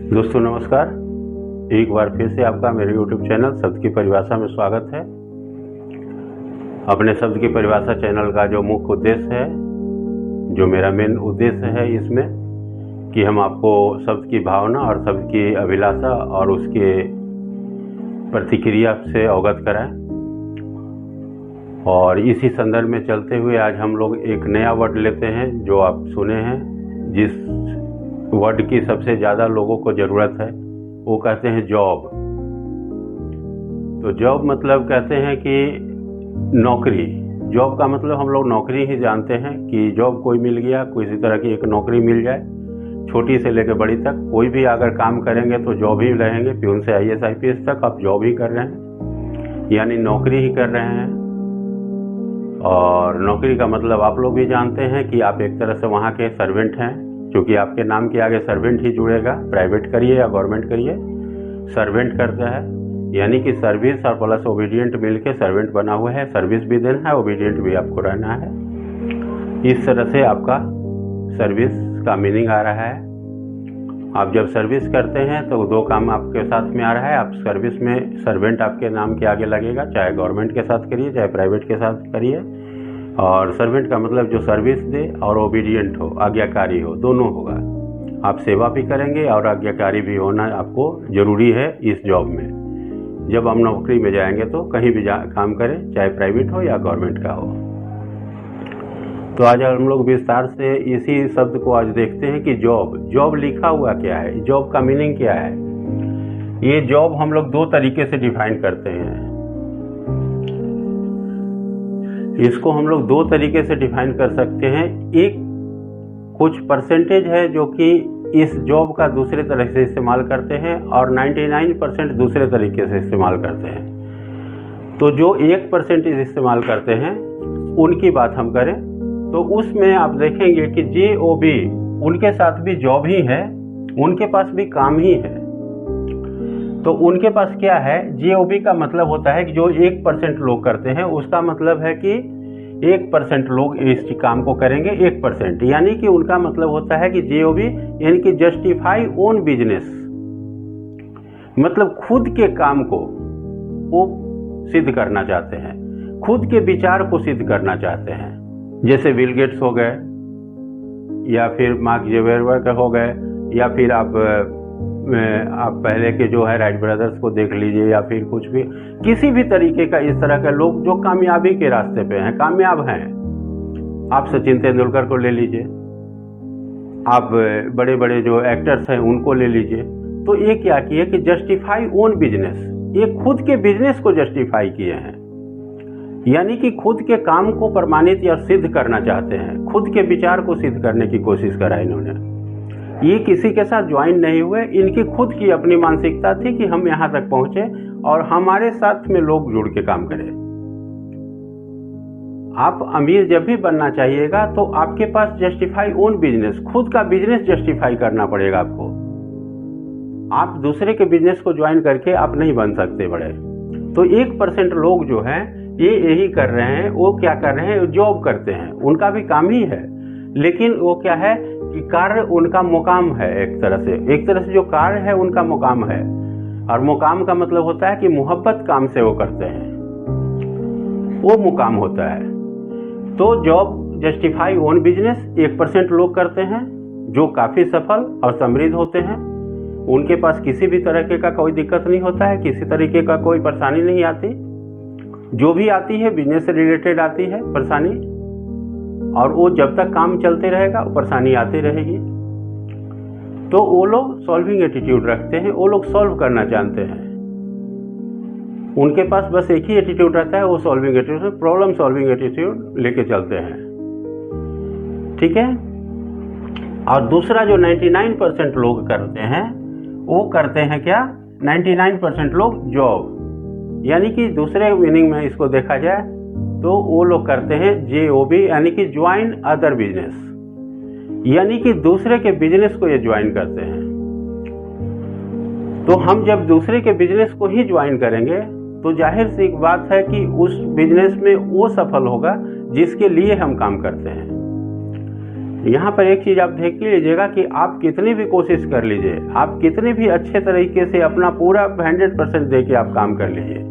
दोस्तों नमस्कार। एक बार फिर से आपका मेरे YouTube चैनल शब्द की परिभाषा में स्वागत है। अपने शब्द की परिभाषा चैनल का जो मुख्य उद्देश्य है, जो मेरा मेन उद्देश्य है इसमें, कि हम आपको शब्द की भावना और शब्द की अभिलाषा और उसके प्रतिक्रिया से अवगत कराएं। और इसी संदर्भ में चलते हुए आज हम लोग एक नया वर्ड लेते हैं जो आप सुने हैं, जिस वर्ड की सबसे ज़्यादा लोगों को ज़रूरत है, वो कहते हैं जॉब। तो जॉब मतलब कहते हैं कि नौकरी। जॉब का मतलब हम लोग नौकरी ही जानते हैं कि जॉब कोई मिल गया, किसी तरह की एक नौकरी मिल जाए, छोटी से लेकर बड़ी तक कोई भी अगर काम करेंगे तो जॉब ही रहेंगे। प्यून से IAS IPS तक आप जॉब ही कर रहे हैं, यानी नौकरी ही कर रहे हैं। और नौकरी का मतलब आप लोग भी जानते हैं कि आप एक तरह से वहाँ के सर्वेंट हैं, क्योंकि आपके नाम के आगे सर्वेंट ही जुड़ेगा। प्राइवेट करिए या गवर्नमेंट करिए, सर्वेंट करता है, यानी कि सर्विस और प्लस ओबीडियंट मिलके सर्वेंट बना हुआ है। सर्विस भी देना है, ओबीडियंट भी आपको रहना है। इस तरह से आपका सर्विस का मीनिंग आ रहा है। आप जब सर्विस करते हैं तो दो काम आपके साथ में आ रहा है। आप सर्विस में सर्वेंट आपके नाम के आगे लगेगा, चाहे गवर्नमेंट के साथ करिए चाहे प्राइवेट के साथ करिए। और सर्वेंट का मतलब जो सर्विस दे और ओबीडियंट हो, आज्ञाकारी हो, दोनों होगा। आप सेवा भी करेंगे और आज्ञाकारी भी होना आपको ज़रूरी है इस जॉब में। जब हम नौकरी में जाएंगे तो कहीं भी काम करें, चाहे प्राइवेट हो या गवर्नमेंट का हो। तो आज हम लोग विस्तार से इसी शब्द को आज देखते हैं कि जॉब लिखा हुआ क्या है, जॉब का मीनिंग क्या है। ये जॉब हम लोग दो तरीके से डिफाइन करते हैं। इसको हम लोग दो तरीके से डिफाइन कर सकते हैं। एक कुछ परसेंटेज है जो कि इस जॉब का दूसरे तरह से इस्तेमाल करते हैं और 99% दूसरे तरीके से इस्तेमाल करते हैं। तो जो 1% इस्तेमाल करते हैं उनकी बात हम करें तो उसमें आप देखेंगे कि JOB उनके साथ भी जॉब ही है, उनके पास भी काम ही है। तो उनके पास क्या है, JOB का मतलब होता है कि जो 1% लोग करते हैं, उसका मतलब है कि 1% लोग इस काम को करेंगे 1%, यानी कि उनका मतलब होता है कि JOB यानी कि जस्टिफाई ओन बिजनेस, मतलब खुद के काम को वो सिद्ध करना चाहते हैं, खुद के विचार को सिद्ध करना चाहते हैं। जैसे बिल गेट्स हो गए या फिर मार्क ज़ुकरबर्ग हो गए, या फिर आप पहले के जो है राइट ब्रदर्स को देख लीजिए, या फिर कुछ भी किसी भी तरीके का इस तरह के लोग जो कामयाबी के रास्ते पे हैं, कामयाब हैं। आप सचिन तेंदुलकर को ले लीजिए, आप बड़े बड़े जो एक्टर्स हैं उनको ले लीजिए। तो ये क्या किए कि जस्टिफाई ओन बिजनेस, ये खुद के बिजनेस को जस्टिफाई किए हैं, यानी कि खुद के काम को प्रमाणित या सिद्ध करना चाहते हैं, खुद के विचार को सिद्ध करने की कोशिश करा इन्होंने। ये किसी के साथ ज्वाइन नहीं हुए, इनकी खुद की अपनी मानसिकता थी कि हम यहाँ तक पहुंचे और हमारे साथ में लोग जुड़ के काम करें। आप अमीर जब भी बनना चाहिएगा तो आपके पास जस्टिफाई ओन बिजनेस, खुद का बिजनेस जस्टिफाई करना पड़ेगा आपको। आप दूसरे के बिजनेस को ज्वाइन करके आप नहीं बन सकते बड़े। तो 1% लोग जो हैं ये यही कर रहे हैं। वो क्या कर रहे हैं, जॉब करते हैं, उनका भी काम ही है, लेकिन वो क्या है कि कार्य उनका मुकाम है। एक तरह से जो कार्य है उनका मुकाम है। और मुकाम का मतलब होता है कि मोहब्बत काम से वो करते हैं, वो मुकाम होता है। तो जॉब जस्टिफाई ओन बिजनेस 1% लोग करते हैं जो काफी सफल और समृद्ध होते हैं। उनके पास किसी भी तरीके का कोई दिक्कत नहीं होता है, किसी तरीके का कोई परेशानी नहीं आती। जो भी आती है बिजनेस से रिलेटेड आती है परेशानी, और वो जब तक काम चलते रहेगा परेशानी आती रहेगी। तो वो लोग सॉल्विंग एटीट्यूड रखते हैं, वो लोग सॉल्व करना जानते हैं। उनके पास बस एक ही एटीट्यूड रहता है, वो solving attitude, problem solving attitude लेके चलते हैं। ठीक है। और दूसरा जो 99% लोग करते हैं, वो करते हैं क्या, 99% लोग जॉब, यानी कि दूसरे मीनिंग में इसको देखा जाए तो वो लोग करते हैं JOB, यानी कि ज्वाइन अदर बिजनेस, यानी कि दूसरे के बिजनेस को ये ज्वाइन करते हैं। तो हम जब दूसरे के बिजनेस को ही ज्वाइन करेंगे तो जाहिर सी एक बात है कि उस बिजनेस में वो सफल होगा जिसके लिए हम काम करते हैं। यहाँ पर एक चीज आप देख लीजिएगा कि आप कितनी भी कोशिश कर लीजिए, आप कितनी भी अच्छे तरीके से अपना पूरा 100% दे के आप काम कर लीजिए,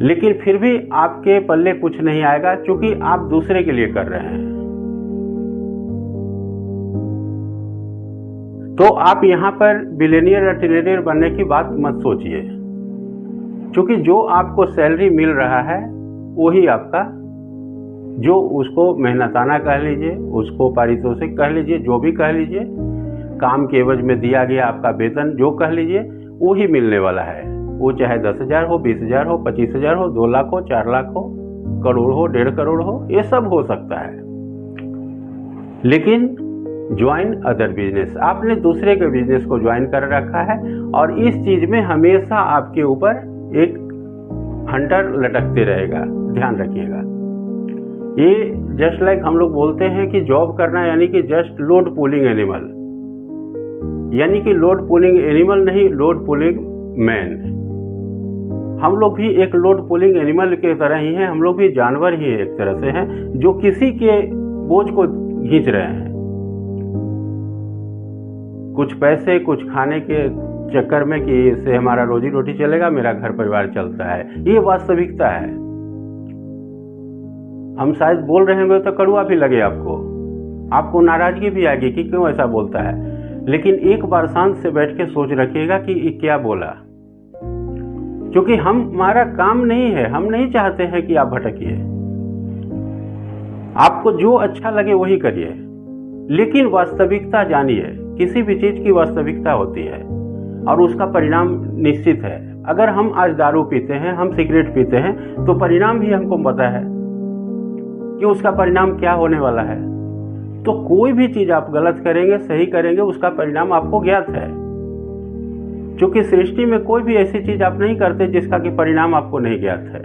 लेकिन फिर भी आपके पल्ले कुछ नहीं आएगा, क्योंकि आप दूसरे के लिए कर रहे हैं। तो आप यहाँ पर बिलियनियर या ट्रिलियनियर बनने की बात मत सोचिए, क्योंकि जो आपको सैलरी मिल रहा है वही आपका, जो उसको मेहनताना कह लीजिए, उसको पारितोषिक कह लीजिए, जो भी कह लीजिए, काम के एवज में दिया गया आपका वेतन जो कह लीजिए, वही मिलने वाला है। वो चाहे 10,000 हो, 20,000 हो, 25,000 हो, 2 लाख हो, 4 लाख हो, करोड़ हो, 1.5 करोड़ हो, ये सब हो सकता है। लेकिन ज्वाइन अदर बिजनेस, आपने दूसरे के बिजनेस को ज्वाइन कर रखा है, और इस चीज में हमेशा आपके ऊपर एक हंटर लटकते रहेगा, ध्यान रखिएगा। ये जस्ट लाइक हम लोग बोलते हैं कि जॉब करना यानी कि जस्ट लोड पुलिंग एनिमल, यानी कि लोड पुलिंग एनिमल नहीं, लोड पुलिंग मैन। हम लोग भी एक लोड पुलिंग एनिमल के तरह ही हैं, हम लोग भी जानवर ही एक तरह से हैं, जो किसी के बोझ को खींच रहे हैं, कुछ पैसे, कुछ खाने के चक्कर में कि इससे हमारा रोजी रोटी चलेगा, मेरा घर परिवार चलता है। ये वास्तविकता है। हम शायद बोल रहे होंगे तो कड़वा भी लगे आपको नाराजगी भी आएगी कि क्यों ऐसा बोलता है, लेकिन एक बार शांत से बैठ के सोच रखिएगा कि ये क्या बोला, क्योंकि हमारा काम नहीं है, हम नहीं चाहते हैं कि आप भटकिए। आपको जो अच्छा लगे वही करिए, लेकिन वास्तविकता जानिए। किसी भी चीज की वास्तविकता होती है और उसका परिणाम निश्चित है। अगर हम आज दारू पीते हैं, हम सिगरेट पीते हैं, तो परिणाम भी हमको पता है कि उसका परिणाम क्या होने वाला है। तो कोई भी चीज आप गलत करेंगे, सही करेंगे, उसका परिणाम आपको ज्ञात है, क्योंकि सृष्टि में कोई भी ऐसी चीज आप नहीं करते जिसका कि परिणाम आपको नहीं ज्ञात है।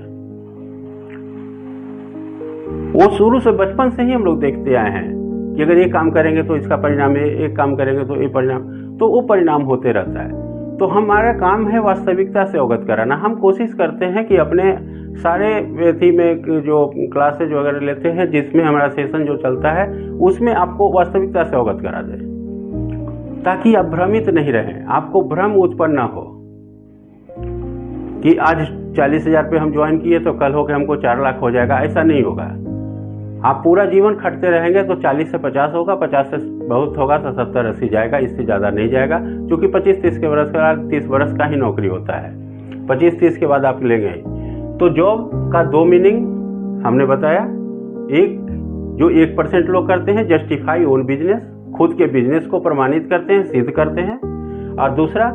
वो शुरू से बचपन से ही हम लोग देखते आए हैं कि अगर ये काम करेंगे तो इसका परिणाम है, एक काम करेंगे तो ये परिणाम, तो वो परिणाम होते रहता है। तो हमारा काम है वास्तविकता से अवगत कराना। हम कोशिश करते हैं कि अपने सारे व्यक्ति में जो क्लासेज वगैरह लेते हैं, जिसमें हमारा सेशन जो चलता है, उसमें आपको वास्तविकता से अवगत करा दे, ताकि आप भ्रमित नहीं रहें, आपको भ्रम उत्पन्न ना हो कि आज 40,000 पे हम ज्वाइन किए तो कल होकर हमको 4 लाख हो जाएगा। ऐसा नहीं होगा। आप पूरा जीवन खटते रहेंगे तो 40 से 50 होगा, 50 से बहुत होगा तो 70-80 जाएगा, इससे ज़्यादा नहीं जाएगा, क्योंकि 25-30 के बरस का 30 बरस का ही नौकरी होता है। 25-30 के बाद आप लेंगे। तो जॉब का 2 मीनिंग हमने बताया। एक, जो 1% लोग करते हैं, जस्टिफाई ओन बिजनेस, खुद के बिजनेस को प्रमाणित करते हैं, सिद्ध करते हैं। और दूसरा,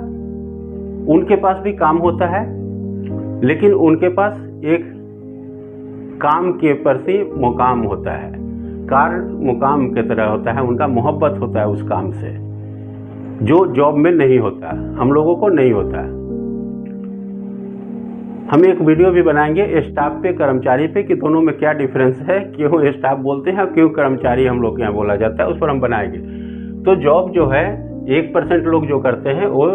उनके पास भी काम होता है, लेकिन उनके पास एक काम के प्रति मुकाम होता है, कार्य मुकाम की तरह होता है, उनका मोहब्बत होता है उस काम से, जो जॉब में नहीं होता, हम लोगों को नहीं होता। हम एक वीडियो भी बनाएंगे स्टाफ पे, कर्मचारी पे, कि दोनों में क्या डिफरेंस है, क्यों स्टाफ बोलते हैं, क्यों कर्मचारी हम लोग के यहाँ बोला जाता है, उस पर हम बनाएंगे। तो जॉब जो है 1% लोग जो करते हैं वो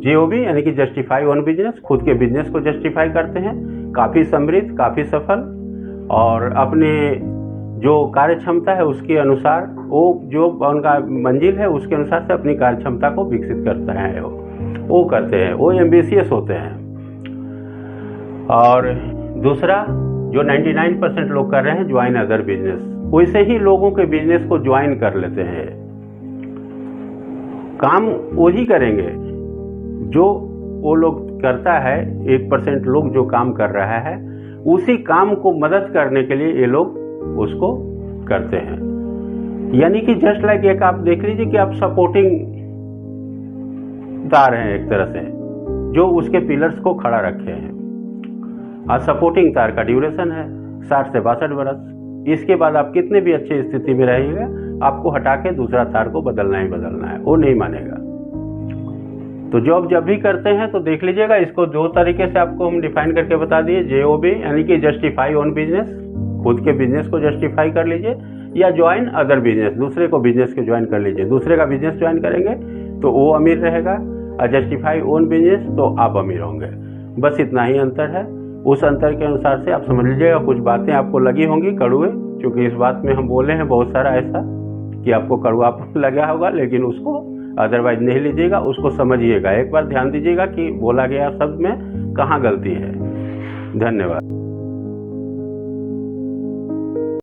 JOB यानी कि जस्टिफाई ओन बिजनेस, खुद के बिजनेस को जस्टिफाई करते हैं, काफ़ी समृद्ध, काफ़ी सफल, और अपने जो कार्य क्षमता है उसके अनुसार, वो जो उनका मंजिल है उसके अनुसार से अपनी कार्य क्षमता को विकसित करता है, वो करते हैं, वो एम्बिशियस होते हैं। और दूसरा, जो 99% लोग कर रहे हैं, ज्वाइन अदर बिजनेस, वैसे ही लोगों के बिजनेस को ज्वाइन कर लेते हैं। काम वही करेंगे जो वो लोग करता है, 1% लोग जो काम कर रहा है, उसी काम को मदद करने के लिए ये लोग उसको करते हैं। यानी कि जस्ट लाइक एक आप देख लीजिए कि आप सपोर्टिंग तार हैं एक तरह से, जो उसके पिलर्स को खड़ा रखे हैं। और सपोर्टिंग तार का ड्यूरेशन है 60 से 62 बरस। इसके बाद आप कितने भी अच्छी स्थिति में रहेंगे, आपको हटा के दूसरा तार को बदलना ही बदलना है, वो नहीं मानेगा। तो जॉब जब भी करते हैं तो देख लीजिएगा, इसको 2 तरीके से आपको हम डिफाइन करके बता दिए। JOB यानी कि जस्टिफाई ओन बिजनेस, खुद के बिजनेस को जस्टिफाई कर लीजिए, या ज्वाइन अदर बिजनेस, दूसरे को बिजनेस के ज्वाइन कर लीजिए। दूसरे का बिजनेस ज्वाइन करेंगे तो वो अमीर रहेगा, और जस्टिफाई ओन बिजनेस तो आप अमीर होंगे। बस इतना ही अंतर है। उस अंतर के अनुसार से आप समझ लीजिएगा। कुछ बातें आपको लगी होंगी कड़वे, क्योंकि इस बात में हम बोले हैं बहुत सारा ऐसा कि आपको कड़वापन लगा होगा, लेकिन उसको अदरवाइज नहीं लीजिएगा, उसको समझिएगा। एक बार ध्यान दीजिएगा कि बोला गया शब्द में कहाँ गलती है। धन्यवाद।